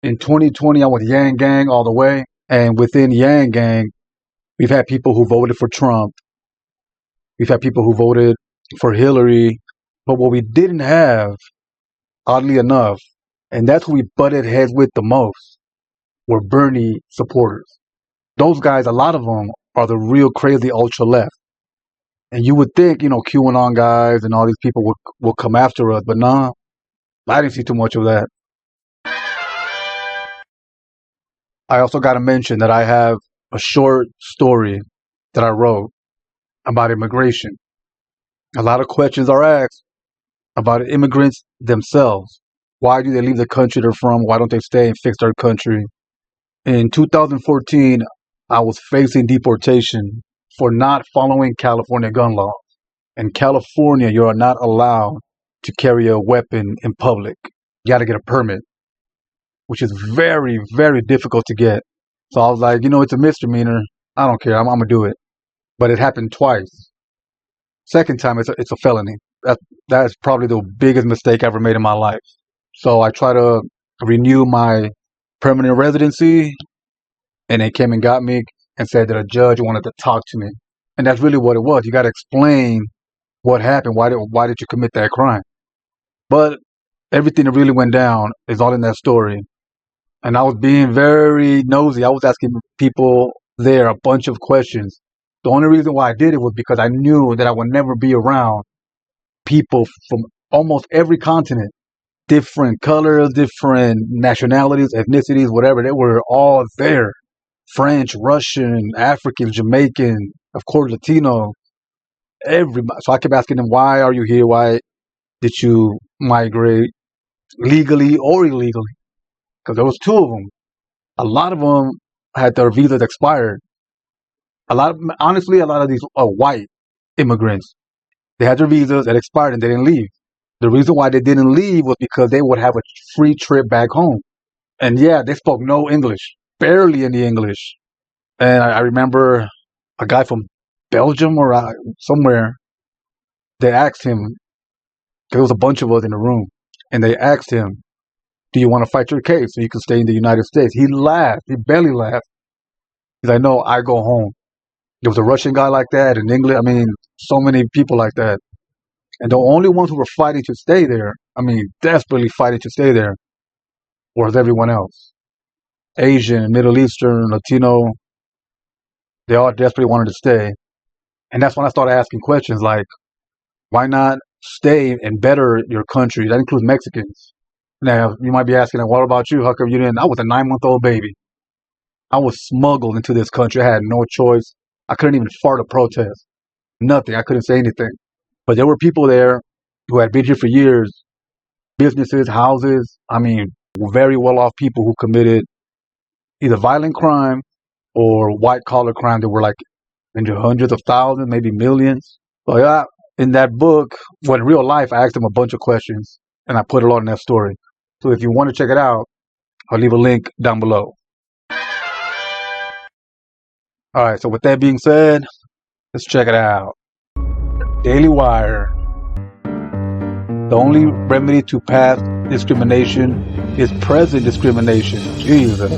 In 2020, I was Yang Gang all the way. And within Yang Gang, we've had people who voted for Trump. We've had people who voted for Hillary. But what we didn't have, oddly enough, and that's who we butted heads with the most, were Bernie supporters. Those guys, a lot of them, are the real crazy ultra left. And you would think, QAnon guys and all these people would come after us, but nah, I didn't see too much of that. I also got to mention that I have a short story that I wrote about immigration. A lot of questions are asked about immigrants themselves. Why do they leave the country they're from? Why don't they stay and fix their country? In 2014, I was facing deportation for not following California gun laws. In California, you are not allowed to carry a weapon in public. You got to get a permit, which is very, very difficult to get. So I was like, it's a misdemeanor. I don't care. I'm going to do it. But it happened twice. Second time, it's a felony. That's probably the biggest mistake I ever made in my life. So I tried to renew my permanent residency, and they came and got me and said that a judge wanted to talk to me. And that's really what it was. You got to explain what happened. Why did you commit that crime? But everything that really went down is all in that story. And I was being very nosy. I was asking people there a bunch of questions. The only reason why I did it was because I knew that I would never be around people from almost every continent. Different colors, different nationalities, ethnicities, whatever. They were all there. French, Russian, African, Jamaican, of course, Latino. Everybody. So I kept asking them, why are you here? Why did you migrate legally or illegally? Because there was two of them. A lot of them had their visas expired. Honestly, a lot of these are white immigrants. They had their visas that expired and they didn't leave. The reason why they didn't leave was because they would have a free trip back home. And yeah, they spoke no English, barely any English. And I remember a guy from Belgium or somewhere, they asked him, there was a bunch of us in the room, and they asked him, do you want to fight your case so you can stay in the United States? He laughed. He barely laughed. He's like, no, I go home. There was a Russian guy like that in England. So many people like that. And the only ones who were fighting to stay there, desperately fighting to stay there, was everyone else. Asian, Middle Eastern, Latino, they all desperately wanted to stay. And that's when I started asking questions like, why not stay and better your country? That includes Mexicans. Now, you might be asking, what about you? How come you didn't? I was a 9-month-old baby. I was smuggled into this country. I had no choice. I couldn't even fart a protest. Nothing. I couldn't say anything. But there were people there who had been here for years. Businesses, houses. Very well-off people who committed either violent crime or white-collar crime that were like into hundreds of thousands, maybe millions. So yeah, in that book, in real life, I asked them a bunch of questions, and I put it all in that story. So if you want to check it out, I'll leave a link down below. All right, so with that being said, let's check it out. Daily Wire. The only remedy to past discrimination is present discrimination. Jesus.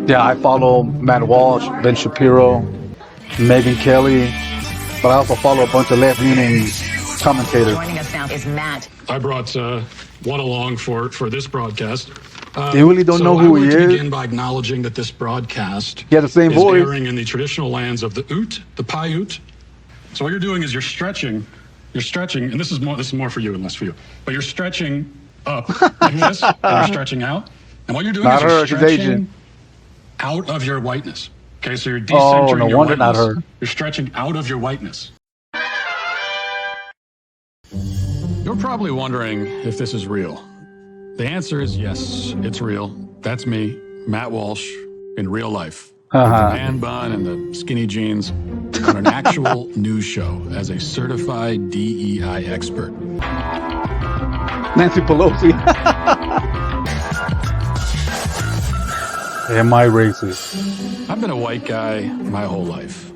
Yeah, I follow Matt Walsh, Ben Shapiro, Megyn Kelly, but I also follow a bunch of left-leaning commentators. Joining us now is Matt. I brought one along for this broadcast. They really don't know who he is. I want to begin by acknowledging that this broadcast he has the same is voice. airing in the traditional lands of the Ute, the Paiute. So what you're doing is you're stretching, and this is more for you and less for you. But you're stretching up like this, and you're stretching out. And what you're doing is you're stretching out of your whiteness. Okay, so you're decentering your whiteness. Not her. You're stretching out of your whiteness. You're probably wondering if this is real. The answer is yes, it's real. That's me, Matt Walsh, in real life. With the man bun and the skinny jeans on an actual news show as a certified DEI expert. Nancy Pelosi. Am I racist? I've been a white guy my whole life.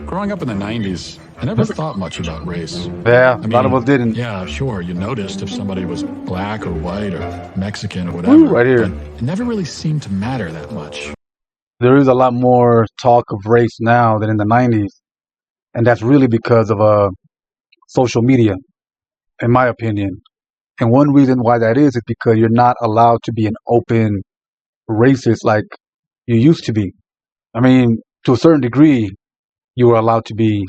Growing up in the 90s, I never thought much about race. Yeah, a lot of us didn't. Yeah, sure, you noticed if somebody was black or white or Mexican or whatever. Ooh, right here. But it never really seemed to matter that much. There is a lot more talk of race now than in the 90s. And that's really because of social media, in my opinion. And one reason why that is because you're not allowed to be an open racist like you used to be. I mean, to a certain degree, you were allowed to be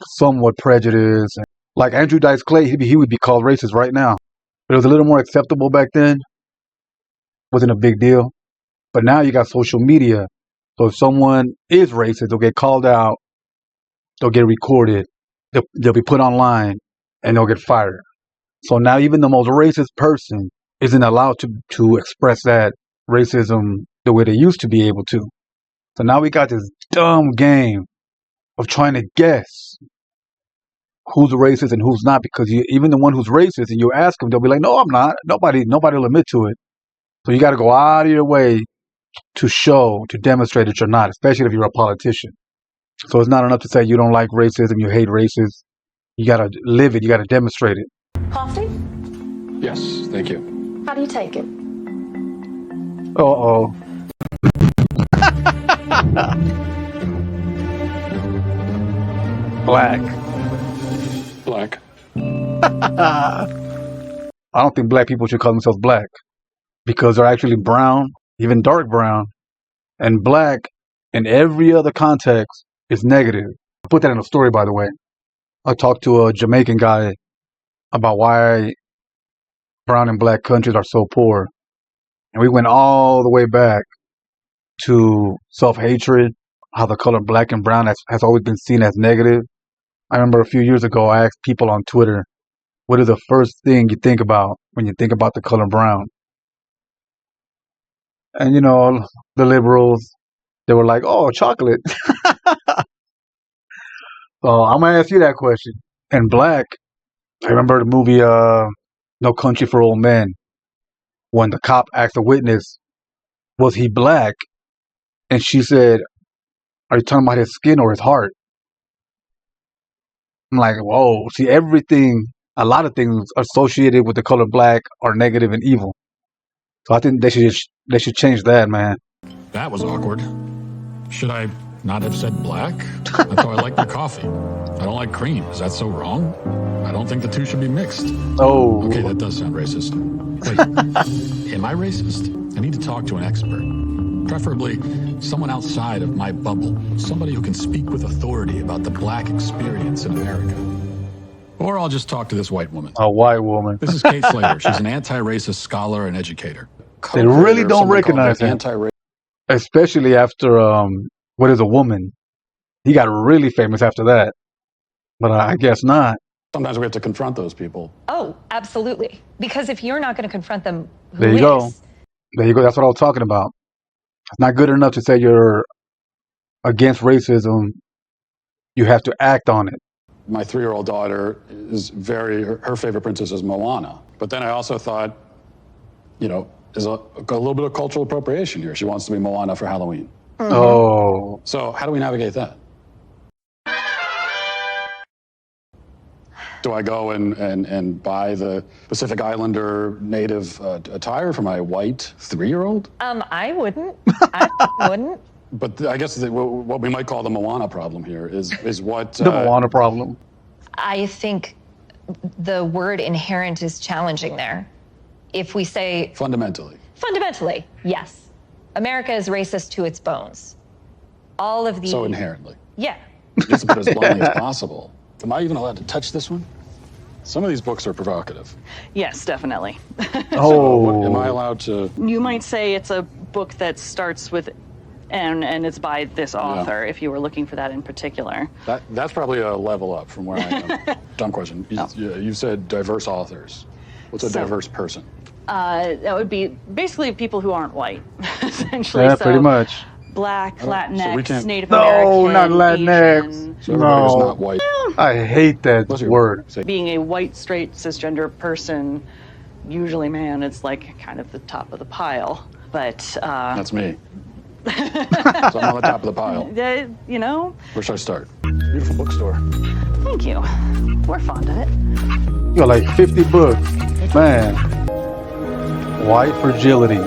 somewhat prejudiced. Like Andrew Dice Clay, he would be called racist right now. But it was a little more acceptable back then. Wasn't a big deal. But now you got social media. So if someone is racist, they'll get called out, they'll get recorded, they'll be put online, and they'll get fired. So now even the most racist person isn't allowed to express that racism the way they used to be able to. So now we got this dumb game of trying to guess who's racist and who's not, because even the one who's racist, and you ask them, they'll be like, no, I'm not. Nobody will admit to it. So you got to go out of your way to demonstrate that you're not, especially if you're a politician. So it's not enough to say you don't like racism, you hate racism. You got to live it. You got to demonstrate it. Coffee? Yes, thank you. How do you take it? Uh-oh. Black. Black. I don't think black people should call themselves black because they're actually brown, even dark brown. And black in every other context is negative. I put that in a story, by the way. I talked to a Jamaican guy about why brown and black countries are so poor. And we went all the way back to self-hatred, how the color black and brown has always been seen as negative. I remember a few years ago, I asked people on Twitter, what is the first thing you think about when you think about the color brown? And, the liberals, they were like, oh, chocolate. So I'm going to ask you that question. And black, I remember the movie No Country for Old Men, when the cop asked a witness, was he black? And she said, are you talking about his skin or his heart? I'm like, whoa, see, a lot of things associated with the color black are negative and evil. So I think they should change that, man. That was awkward. Should I not have said black? I thought I liked the coffee. I don't like cream. Is that so wrong? I don't think the two should be mixed. Oh. Okay, that does sound racist. Wait, am I racist? I need to talk to an expert. Preferably someone outside of my bubble. Somebody who can speak with authority about the black experience in America. Or I'll just talk to this white woman. A white woman. This is Kate Slater. She's an anti-racist scholar and educator. They really don't recognize him. Especially after, What is a Woman? He got really famous after that. But I guess not. Sometimes we have to confront those people. Oh, absolutely. Because if you're not going to confront them, who There you is? go. There you go. That's what I was talking about. It's not good enough to say you're against racism. You have to act on it. My 3-year-old daughter is her favorite princess is Moana. But then I also thought, there's a little bit of cultural appropriation here. She wants to be Moana for Halloween. Mm-hmm. Oh. So how do we navigate that? Do I go and buy the Pacific Islander native attire for my white 3-year-old? I wouldn't. I wouldn't. But I guess what we might call the Moana problem here is what... The Moana problem. I think the word inherent is challenging there. If we say... Fundamentally, yes. America is racist to its bones. All of the... So inherently. Yeah. Just put it as bluntly as possible. Am I even allowed to touch this one? Some of these books are provocative. Yes, definitely. So am I allowed to... You might say it's a book that starts with N and it's by this author, if you were looking for that in particular. That's probably a level up from where I am. Dumb question. You said diverse authors. What's a diverse person? That would be basically people who aren't white, essentially. Yeah, pretty much. Black, Latinx, Native No, American, not Latinx. Asian. So everybody who's not white. I hate that word. Being a white, straight, cisgender person, usually man, it's like kind of the top of the pile. But That's me. So I'm on the top of the pile. You know? Where should I start? Beautiful bookstore. Thank you. We're fond of it. You got like 50 books. Man. White fragility.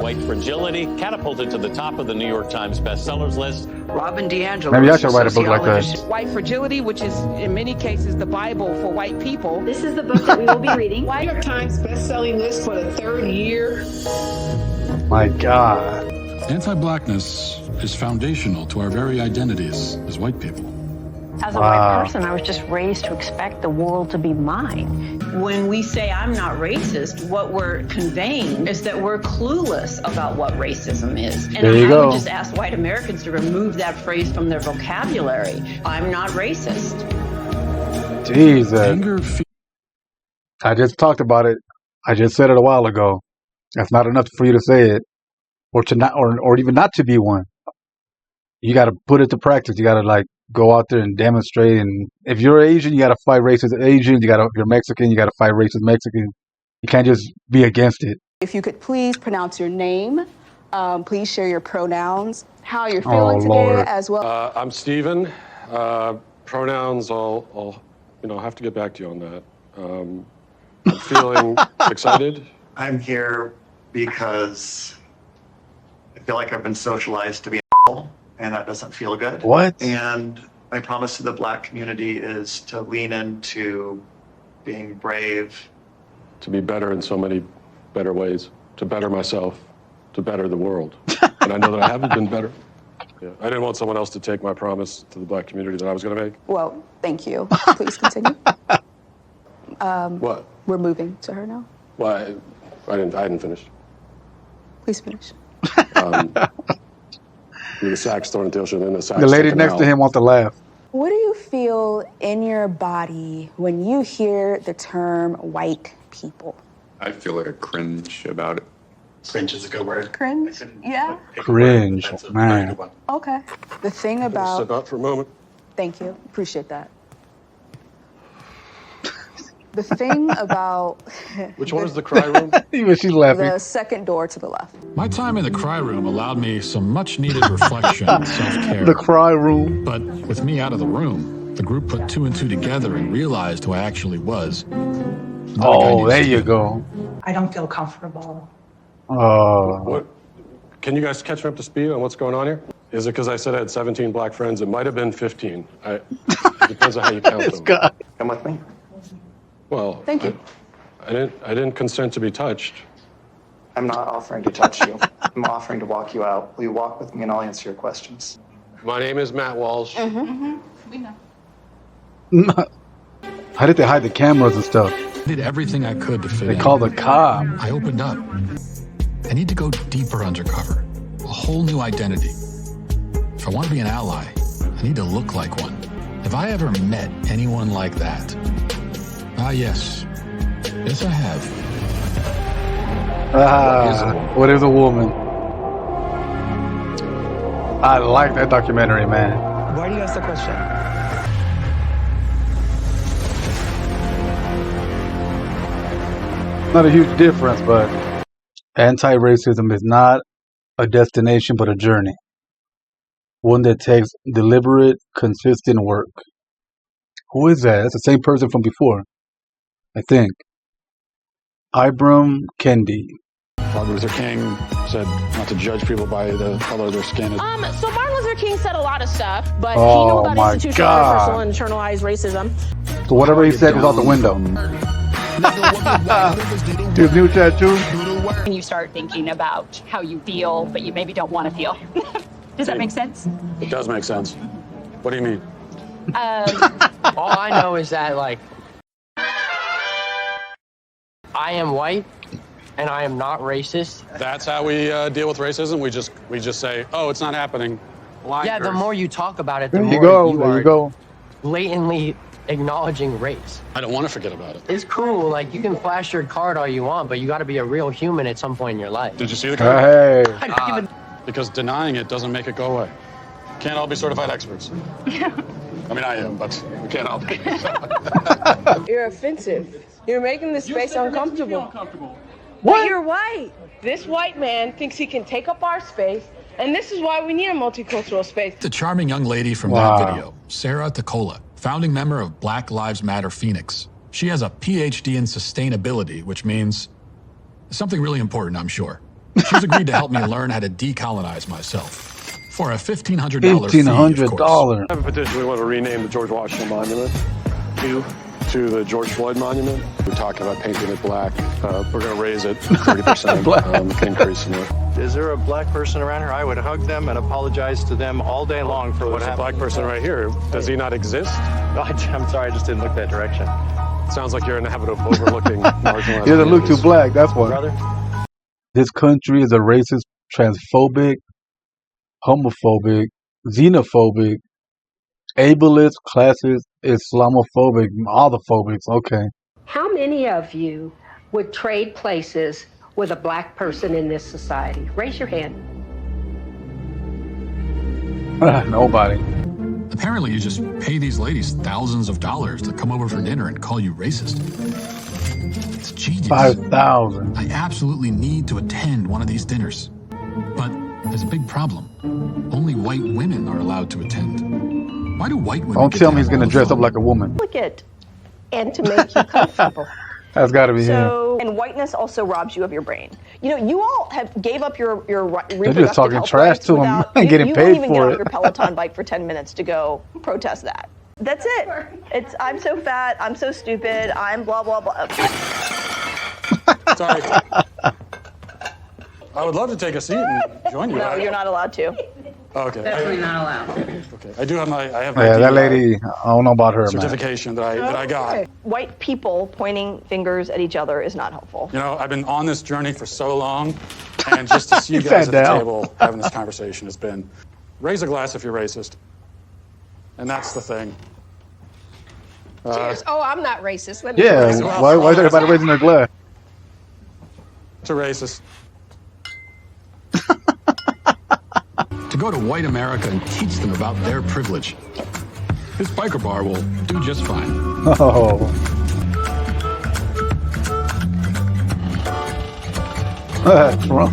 White fragility catapulted to the top of the New York Times bestsellers list. Robin DiAngelo. Maybe I should write a book like that. White fragility, which is in many cases the Bible for white people. This is the book that we will be reading. New York Times best-selling list for the 3rd year. My God. Anti-blackness is foundational to our very identities as white people. As a white person, I was just raised to expect the world to be mine. When we say I'm not racist, what we're conveying is that we're clueless about what racism is. And There you I go. would just ask white Americans to remove that phrase from their vocabulary. I'm not racist. Jesus. Anger, I just talked about it. I just said it a while ago. That's not enough for you to say it, or to not, or even not to be one. You got to put it to practice. You got to like go out there and demonstrate. And if you're Asian, you got to fight racist Asians. If you're Mexican, you got to fight racist Mexicans. You can't just be against it. If you could please pronounce your name, please share your pronouns, how you're feeling today, Lord. as well. I'm Steven. Pronouns, I'll have to get back to you on that. I'm feeling excited. I'm here because I feel like I've been socialized to be an asshole, and that doesn't feel good. What? And my promise to the Black community is to lean into being brave. To be better in so many better ways. To better myself. To better the world. And I know that I haven't been better. Yeah. I didn't want someone else to take my promise to the Black community that I was going to make. Well, thank you. Please continue. What? We're moving to her now. Well, I didn't finish. Please finish. The sax thrown into the ocean, and the sax. The lady taken next out. to him wants to laugh. What do you feel in your body when you hear the term white people? I feel like a cringe about it. Cringe is a good word. Cringe? Yeah. Cringe, man. Okay. The thing Step about... out for a moment. Thank you. Appreciate that. The thing about... Which one is the cry room? She's laughing. The second door to the left. My time in the cry room allowed me some much-needed reflection and self-care. The cry room. But with me out of the room, the group put 2 and 2 together and realized who I actually was. Oh, there you go. I don't feel comfortable. What? Can you guys catch me up to speed on what's going on here? Is it because I said I had 17 black friends? It might have been 15. It depends on how you count them. Come with me. Well, Thank you. I didn't consent to be touched. I'm not offering to touch you. I'm offering to walk you out. Will you walk with me and I'll answer your questions? My name is Matt Walsh. We know. How did they hide the cameras and stuff? I did everything I could to fit They in. called the cop. I opened up. I need to go deeper undercover. A whole new identity. If I want to be an ally, I need to look like one. Have I ever met anyone like that? Ah, yes. Yes, I have. What is a woman? I like that documentary, man. Why do you ask the question? Not a huge difference, but anti-racism is not a destination, but a journey. One that takes deliberate, consistent work. Who is that? That's the same person from before, I think. Ibram Kendi. Martin Luther King said not to judge people by the color of their skin. So Martin Luther King said a lot of stuff, but he Oh, knew about my institutionalized, God. personal, and internalized racism. So whatever he said was out the window. His new tattoo. When you start thinking about how you feel, but you maybe don't want to feel. Does that make sense? It does make sense. What do you mean? All I know is that, like, I am white and I am not racist. That's how we deal with racism. We just say, oh, it's not happening. Yeah, the more you talk about it, the There more you go. you There are you go. blatantly acknowledging race. I don't want to forget about it. It's cool, like, you can flash your card all you want, but you got to be a real human at some point in your life. Did you see the card? Hey. I don't even... Because denying it doesn't make it go away. Can't all be certified experts. I mean, I am, but we can't all be. You're offensive. You're making the space uncomfortable. But you're white. This white man thinks he can take up our space, and this is why we need a multicultural space. The charming young lady from that video, Sarah Tacola, founding member of Black Lives Matter Phoenix. She has a PhD in sustainability, which means something really important, I'm sure. She's agreed to help me learn how to decolonize myself. For a $1,500 fee, of course. I have a petition. We want to rename the George Washington Monument to the George Floyd Monument. We're talking about painting it black. We're going to raise it 30%, increasing it. Is there a black person around here? I would hug them and apologize to them all day long for what happened. There's a black person right here. Does he not exist? I'm sorry, I just didn't look that direction. Sounds like you're in the habit of overlooking marginalized He doesn't look too black, that's why. Brother? This country is a racist, transphobic, homophobic, xenophobic, ableist, classist, Islamophobic, all the phobics, okay. How many of you would trade places with a black person in this society? Raise your hand. Nobody. Apparently, you just pay these ladies thousands of dollars to come over for dinner and call you racist. It's genius. 5,000. I absolutely need to attend one of these dinners. But there's a big problem. Only white women are allowed to attend. Why do white women? Don't tell me he's going to dress up like a woman. Look at and to make you comfortable. That's got to be him. So, and whiteness also robs you of your brain. You know, you all gave up your reproductive They're just talking health trash rights to him without, and getting you paid won't even get for on it. your Peloton bike for 10 minutes to go protest that. That's it. I'm so fat. I'm so stupid. I'm blah blah blah. Sorry. I would love to take a seat and join you. No, you're not allowed to. Okay. Definitely not allowed. Okay. I have my Yeah, that lady, I don't know about her, man. certification that I got. White people pointing fingers at each other is not helpful. You know, I've been on this journey for so long, and just to see you He guys sat at the down. table having this conversation has been, raise a glass if you're racist. And that's the thing. Cheers. Oh, I'm not racist. Let me Yeah, why is everybody raising their glass? To racist. To go to white America and teach them about their privilege. This biker bar will do just fine. Oh. That's wrong.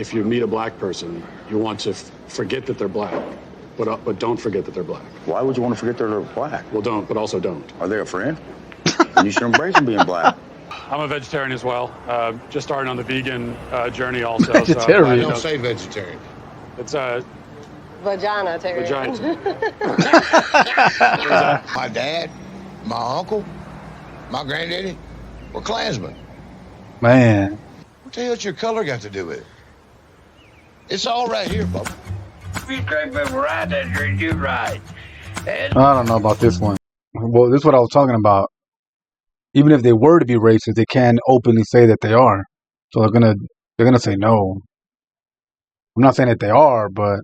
If you meet a black person, you want to forget that they're black, but don't forget that they're black. Why would you want to forget they're black? Well, don't, but also don't. Are they a friend? You should embrace them being black. I'm a vegetarian as well. Just starting on the vegan journey also. Vegetarian? So, Don't say vegetarian. It's Vagina, Terry. vagina. My dad, my uncle, my granddaddy were Klansmen. Man. What the hell's your color got to do with it? It's all right here, Bubba. I don't know about this one. Well, this is what I was talking about. Even if they were to be racist, they can't openly say that they are. So they're gonna say no. I'm not saying that they are, but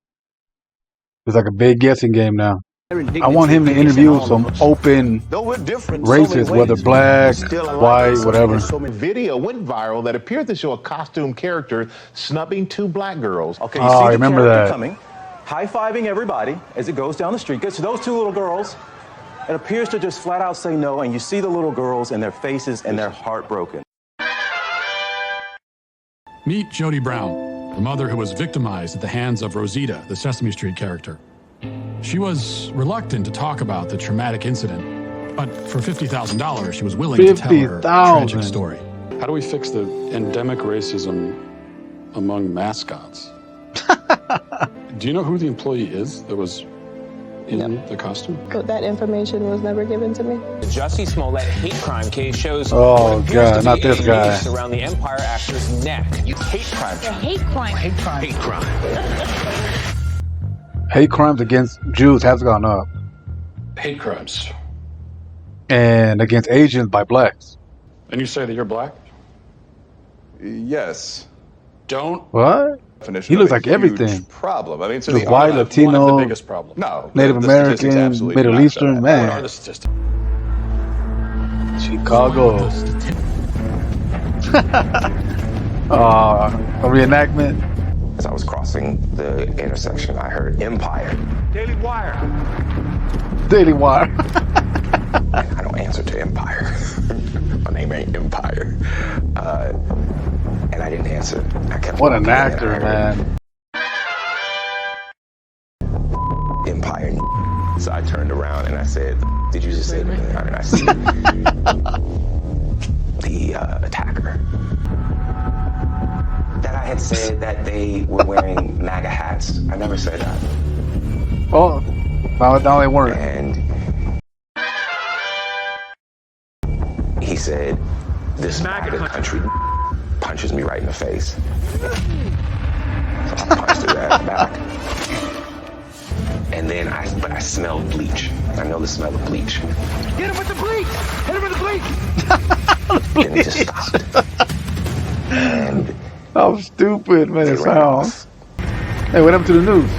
it's like a big guessing game now. I want him to interview some open racists, whether black, white, whatever. Video went viral that appeared to show a costume character snubbing two black girls. Okay, Oh, you I see the remember character that. coming, high-fiving everybody as it goes down the street. Gets to those two little girls. It appears to just flat out say no, and you see the little girls and their faces and they're heartbroken. Meet Jody Brown, the mother who was victimized at the hands of Rosita, the Sesame Street character. She was reluctant to talk about the traumatic incident, but for $50,000, she was willing to tell her tragic story. How do we fix the endemic racism among mascots? Do you know who the employee is that was in the costume? That information was never given to me. The Jessie Smollet hate crime case shows Oh, what appears God, to be not this a guy. noose around the Empire actor's neck. Hate crime. Hate crime. Hate crime. Hate crime. Hate crimes against Jews has gone up, Hate crimes. and against Asians by blacks. And you say that you're black? Yes. Don't. What? Definition He of looks a like huge everything. Problem. I mean, so Just the white, one of Latino, the biggest problem. No, Native the statistics American, absolutely Middle match Eastern, that. man. What are the statistics? Chicago. A reenactment. As I was crossing the intersection, I heard Empire. Daily Wire. Daily Wire. I don't answer. answer to Empire. My name ain't Empire. And I didn't answer. I kept What an walking, actor, and I heard, man. Empire. So I turned around and I said, did you just say that? And I see the attacker. That I had said that they were wearing MAGA hats. I never said that. Oh, now they weren't. And he said, this MAGA country punches me right in the face. So I punched his ass back. And then I smelled bleach. I know the smell of bleach. Hit him with the bleach! Hit him with the bleach! And it just stopped. And how stupid, man, it ran sounds. Hey, what happened to the news?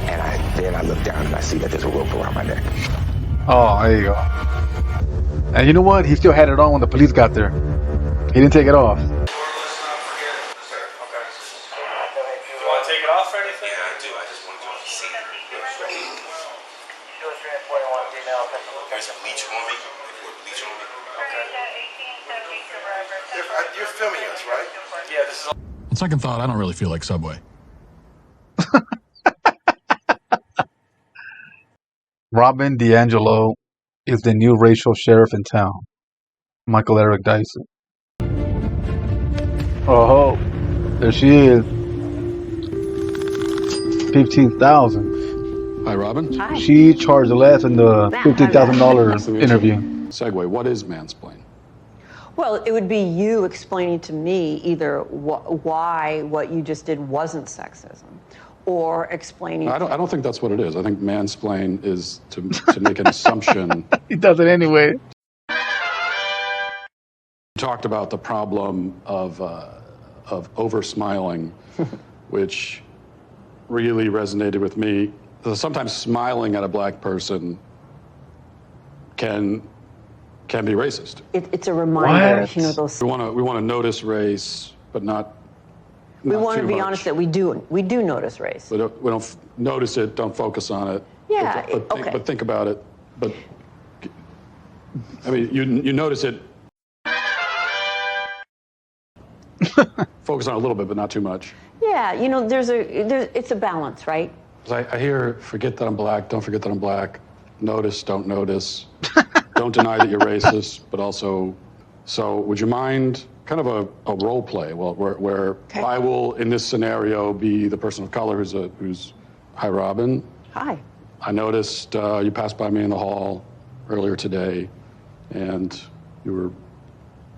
And then I look down and I see that there's a rope around my neck. Oh, there you go. And you know what? He still had it on when the police got there. He didn't take it off. Do you want to take it off or anything? Yeah, I do. I just want to see it. There's bleach on me. Bleach on me. Okay. You're filming us, right? Yeah, this is all. On second thought, I don't really feel like Subway. Robin DiAngelo is the new racial sheriff in town. Michael Eric Dyson. Oh, there she is. 15,000. Hi, Robin. Hi. She charged less in the $15,000 interview. Segue, what is mansplain? Well, it would be you explaining to me either why what you just did wasn't sexism, or explaining. I don't think that's what it is. I think mansplain is to make an assumption. He does it anyway. We talked about the problem of over smiling, which really resonated with me. Sometimes smiling at a black person can be racist. It's a reminder, What? you know, those. We want to notice race, but not. We want to too be much. honest that we do notice race. We don't notice it. Don't focus on it. Yeah, But think about it. But I mean, you notice it. Focus on it a little bit, but not too much. Yeah, you know, it's a balance, right? 'Cause I hear, forget that I'm black. Don't forget that I'm black. Notice, don't notice. Don't deny that you're racist, but also. So, would you mind kind of a role play? Well, where I will, in this scenario, be the person of color who's. Hi, Robin. Hi. I noticed you passed by me in the hall earlier today, and you were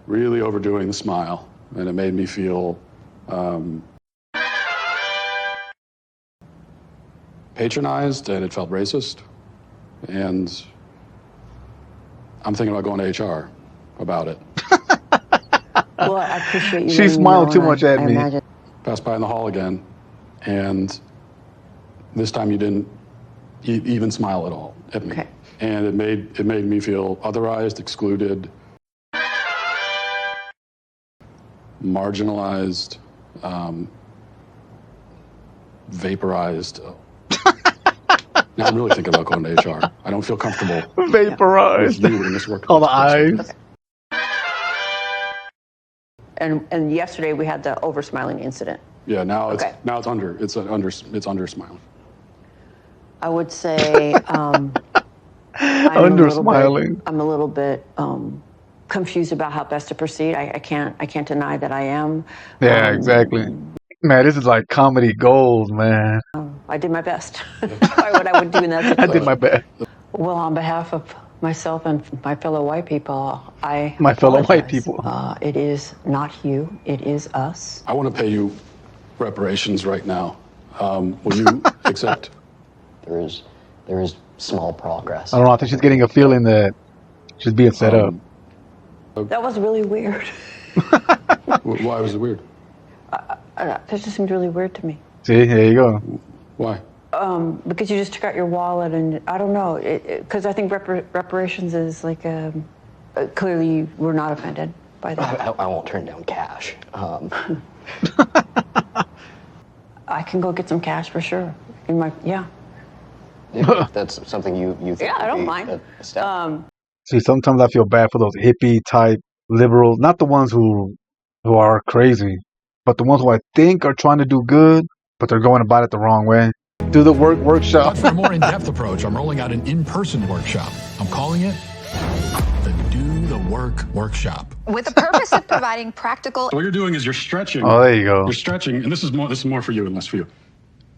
really overdoing the smile, and it made me feel patronized, and it felt racist. And I'm thinking about going to HR about it. Well, I appreciate you. She smiled too much at me. Passed by in the hall again, and this time you didn't even smile at all at me. Okay. And it made me feel otherized, excluded, marginalized, vaporized. Now I'm really thinking about going to HR. I don't feel comfortable Vaporized. with you in this work. All the eyes. And yesterday we had the over smiling incident. Yeah, now it's Okay. under smiling. I would say Under smiling. I'm a little bit confused about how best to proceed. I can't deny that I am. Yeah, exactly. Man, this is like comedy gold, man. I did my best. Probably what I would do in that situation. I did my best. Well, on behalf of myself and my fellow white people, My fellow white apologize. people. It is not you. It is us. I want to pay you reparations right now. Will you accept? There is small progress. I don't know. I think she's getting a feeling that she's being set up. That was really weird. Why was it weird? That just seemed really weird to me. See, there you go. Why? Because you just took out your wallet, and I don't know. Because I think reparations is like clearly you were not offended by that. I won't turn down cash. I can go get some cash for sure. If that's something you think. Yeah, I would don't be mind. a step. See, sometimes I feel bad for those hippie type liberals, not the ones who are crazy, but the ones who I think are trying to do good, but they're going about it the wrong way. Do the workshop. But for a more in-depth approach, I'm rolling out an in-person workshop. I'm calling it the Do the Work Workshop. With the purpose of providing practical. So what you're doing is you're stretching. Oh, there you go. You're stretching, and this is more for you and less for you.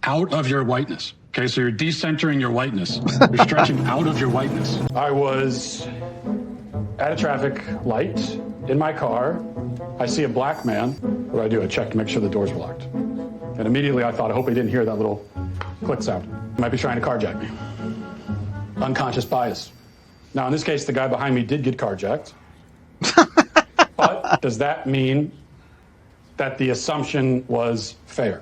Out of your whiteness. Okay, so you're decentering your whiteness. You're stretching out of your whiteness. I was at a traffic light in my car. I see a black man. What do? I check to make sure the doors were locked. And immediately I thought, I hope he didn't hear that little click sound. He might be trying to carjack me. Unconscious bias. Now, in this case, the guy behind me did get carjacked. But does that mean that the assumption was fair?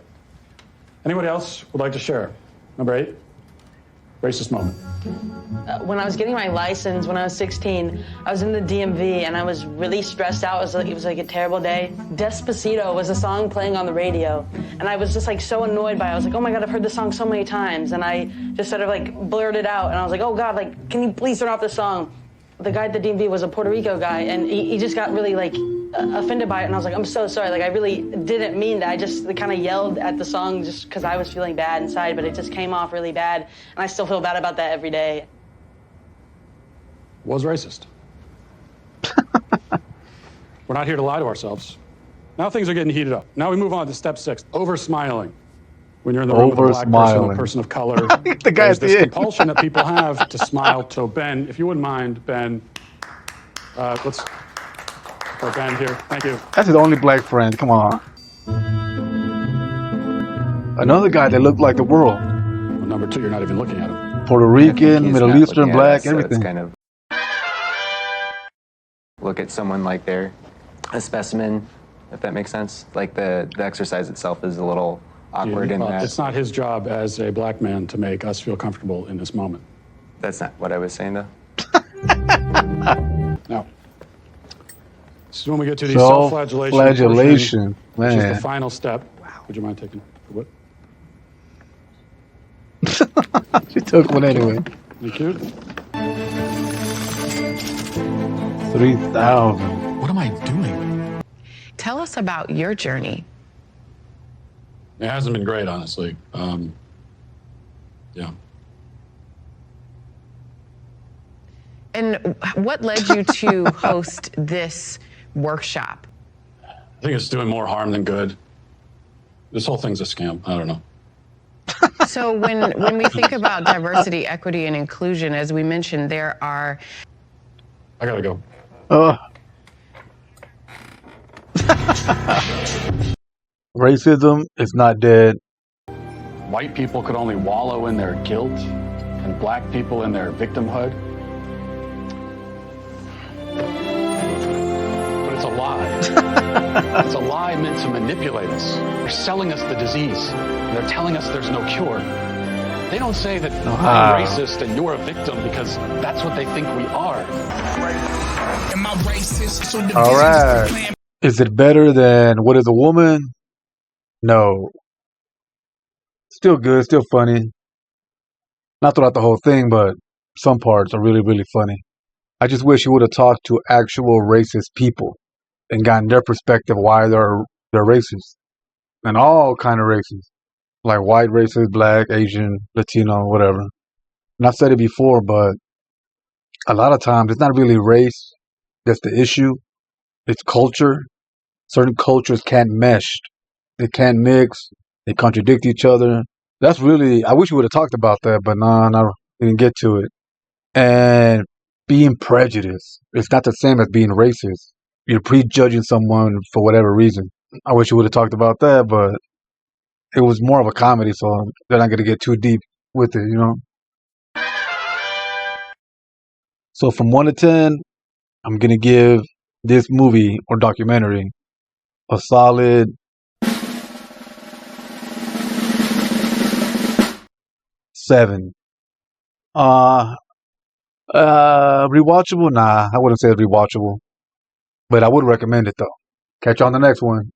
Anybody else would like to share? Number 8, racist moment. When I was getting my license when I was 16, I was in the DMV and I was really stressed out. It was like a terrible day. Despacito was a song playing on the radio, and I was just like so annoyed by it. I was like, oh my God, I've heard this song so many times, and I just sort of like blurted out, and I was like, oh God, like, can you please turn off this song? The guy at the DMV was a Puerto Rico guy, and he just got really like offended by it, and I was like, I'm so sorry, like I really didn't mean that. I just kind of yelled at the song just because I was feeling bad inside, but it just came off really bad, and I still feel bad about that every day. Was racist. We're not here to lie to ourselves. Now things are getting heated up. Now we move on to step 6, over-smiling. When you're in the room with a black person, a person of color, the there's this compulsion that people have to smile. So Ben, if you wouldn't mind, Ben, let's put Ben here. Thank you. That's his only black friend. Come on. Another guy that looked like the world. Well, number 2, you're not even looking at him. Puerto Rican, Middle Eastern, black, so everything. It's kind of look at someone like they're a specimen, if that makes sense. Like the exercise itself is a little awkward in that. It's not his job as a black man to make us feel comfortable in this moment. That's not what I was saying, though. Now, this is when we get to the self-flagellation, which is man. the final step. Wow. Would you mind taking what? She took one anyway. Thank you. 3,000. What am I doing? Tell us about your journey. It hasn't been great, honestly. Yeah. And what led you to host this workshop? I think it's doing more harm than good. This whole thing's a scam. I don't know. So when we think about diversity, equity, and inclusion, as we mentioned, there are... I gotta go. Racism is not dead. White people could only wallow in their guilt, and black people in their victimhood. But it's a lie. It's a lie meant to manipulate us. They're selling us the disease. And they're telling us there's no cure. They don't say that I'm racist and you're a victim because that's what they think we are. All right. Is it better than What is a Woman? No. Still good, still funny. Not throughout the whole thing, but some parts are really, really funny. I just wish he would have talked to actual racist people and gotten their perspective why they're racist. And all kind of racist. Like white racist, black, Asian, Latino, whatever. And I've said it before, but a lot of times it's not really race that's the issue. It's culture. Certain cultures can't mesh. They can't mix. They contradict each other. That's really, I wish we would have talked about that, but no, we didn't get to it. And being prejudiced. It's not the same as being racist. You're prejudging someone for whatever reason. I wish we would have talked about that, but it was more of a comedy, so they're not going to get too deep with it, you know? So from 1 to 10, I'm going to give this movie or documentary a solid 7. Rewatchable? Nah, I wouldn't say it's rewatchable. But I would recommend it, though. Catch you on the next one.